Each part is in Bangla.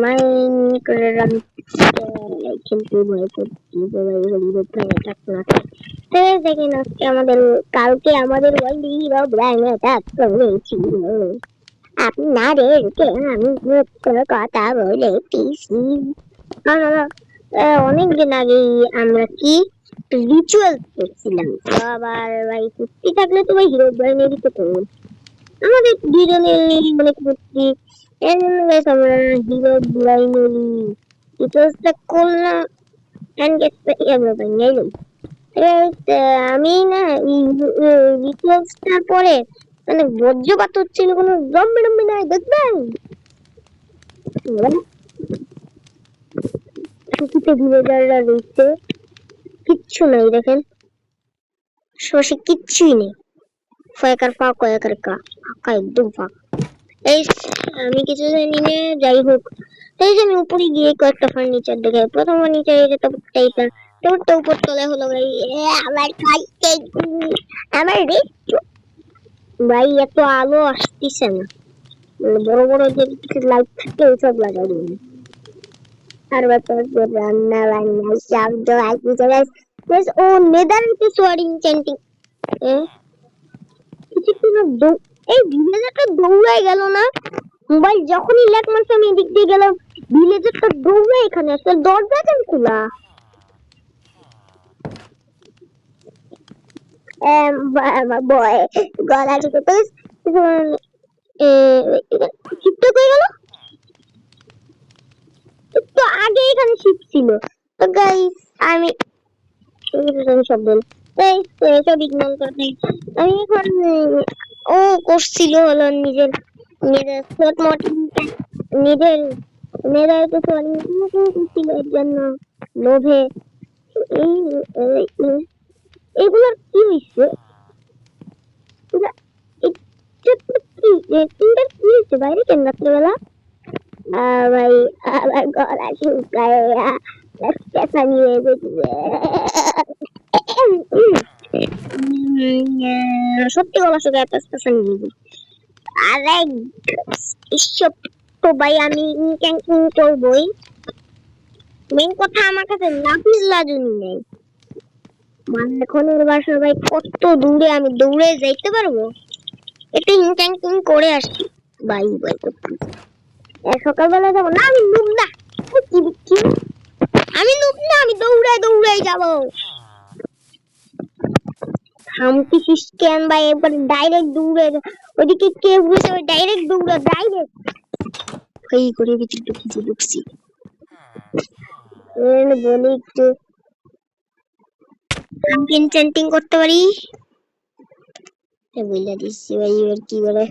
মাইন করে কিন্তু ভয় করছি দেখেন আজকে কালকে আমাদের ওয়ার্ল্ড হিরো ব্রাইন অ্যাটাক করেছিল আপনাদের আমি কথা বলেছি অনেকদিন আগে আমরা কি রিচুয়াল করছিলাম তো আবার ভাই কুস্তি থাকলে তো ভাই হিরো ব্রাইনেরই তো করবো আমাদের দুজনের মানে কুস্তি এর জন্য guys আমরা হিরো ব্রাইনেরই রিচুয়ালসটা করলাম and get everything এলো আমি না রিচুয়ালসটার পরে মানে বজ্রপাত হচ্ছিল কোনো জম্বি টম্বি নাই দেখবেন টুপিতে ভিলেজাররা রয়েছে কিচ্ছু নাই দেখেন শশী কিচ্ছুই নেই ফয়াকার ফা কয়াকার কা ফাঁকা একদম ফাঁকা এই আমি কিছু জানি না যাই হোক এই যে আমি উপরে গিয়ে কয়েকটা ফার্নিচার দেখে প্রথম ফার্নিচারে যেটা এইটা তোরটা উপর তলে হলো ভাই আমার খাইতে আমার রে ভাই এত আলো আসতেছে না বড় বড় যে লাইট থাকে ওইসব লাগাই দিন আর ব্যাপার রান্না বান্না শব্দ আসতেছে বেশ ও নেদারকে সোয়ারিং চ্যান্টিং কিছু এই ভিলেজারটা দৌড়ায় গেল না মোবাইল যখনই ল্যাক মারছে আমি এদিক দিয়ে গেলাম ভিলেজারটা দৌড়ে এখানে আসলে দরজা কেন খোলা বয় গলা টিকে তো শিফট হয়ে গেল তো আগে এখানে শিফট ছিল তো গাইস আমি সব বল সব ইগনোর করতে আমি এখন ও করছিল হলো নিজের নিজের ছোট মোট নিজের মেয়েরা তো করছিল এর জন্য লোভে এই এগুলোর কি হয়েছে বাইরে কেন রাত্রেবেলা ভাই আবার গলা শুকায় সত্যি গলা শুকায় আরে এসব তো ভাই আমি ক্যান্টিন করবই মেন কথা আমার কাছে নাপিস লাজুনি নেই মানে এখন এবার সবাই কত দূরে আমি দৌড়ে যাইতে পারবো একটু ক্যান্টিন করে আসি বাই বাই সকালবেলা যাবো না আমি নুব না আমি নুব না আমি দৌড়াই দৌড়াই যাবো হামটি স্ক্যান বাই একবার ডাইরেক্ট দৌড়ে ওদিকে কে বুঝে ডাইরেক্ট দৌড়া ডাইরেক্ট এই করে ভিতরে কিছু ঢুকছি বলি একটু আমি চ্যান্টিং করতে পারি বলে দিচ্ছি ভাই এবার কি বলে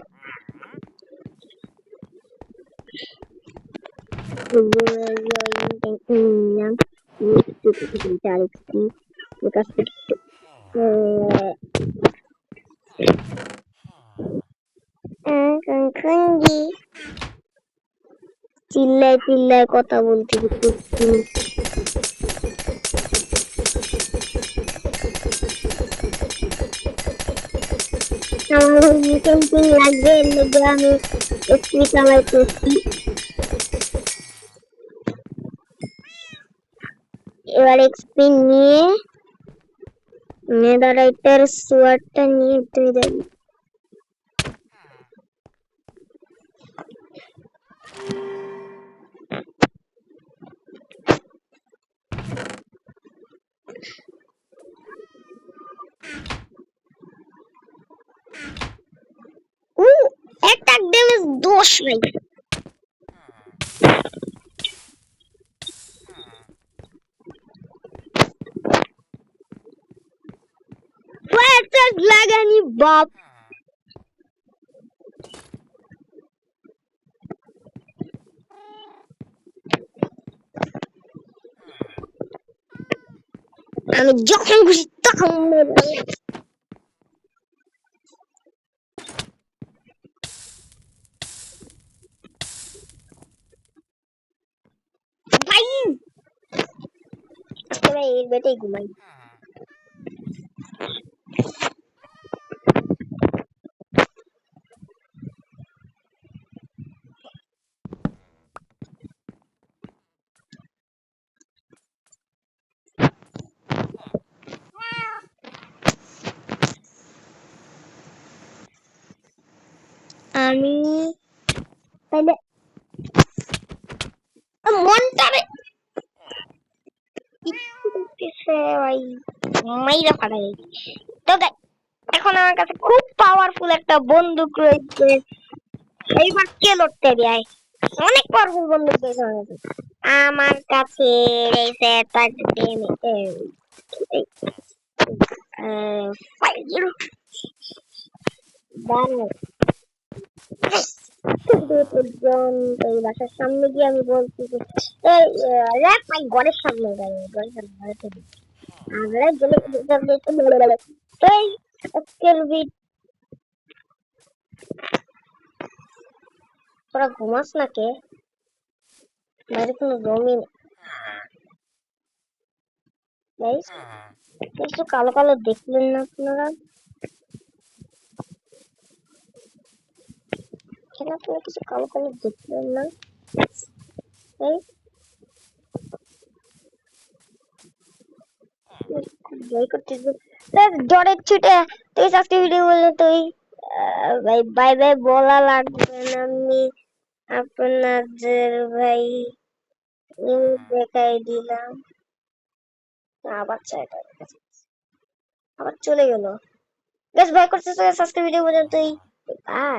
চিল্লায় চিল্লায় কথা বলতে আমার মিটিং লাগবে এর মধ্যে আমি একটু কামাই করছি এবার এক্সপি নিয়ে নেদারাইটার সোয়ারটা নিয়ে তুই যাবি অ্যাটাক ড্যামেজ 10 নাই ফায়ার চার্জ লাগানি বাপ আমি যখন খুশি তখন ভাই আজকে এর বেটাই ঘুমাই আমি তাইলে মনটারে করতেছে ভাই, মাইরা ফাটাই। তো এখন আমার কাছে খুব পাওয়ারফুল একটা বন্দুক রয়েছে। এইবার কে লড়তে দেয়? অনেক পাওয়ারফুল বন্দুক রয়েছে আমার কাছে। রয়েছে তার এই বাসার সামনে গিয়ে আমি বলছি যে র্যাপ মাই ঘরের সামনে ঘরের সামনে আমরা গেলে এই আজকের তোরা ঘুমাস না কে? বাইরে কোনো রুমই নেই। কিছু কালো কালো দেখলেন না আপনারা? কেন আপনারা কিছু কালো কালো দেখলেন না? এই জয় করতেছে ডরের ছুটে তুই আজকে ভিডিও বলে তুই ভাই বাই বাই বলা লাগবে না। আমি আপনাদের ভাই দেখাই দিলাম। আবার চাইটা আবার চলে গেল। বেশ ভয় করতেছে আজকে ভিডিও পর্যন্তই। বাই।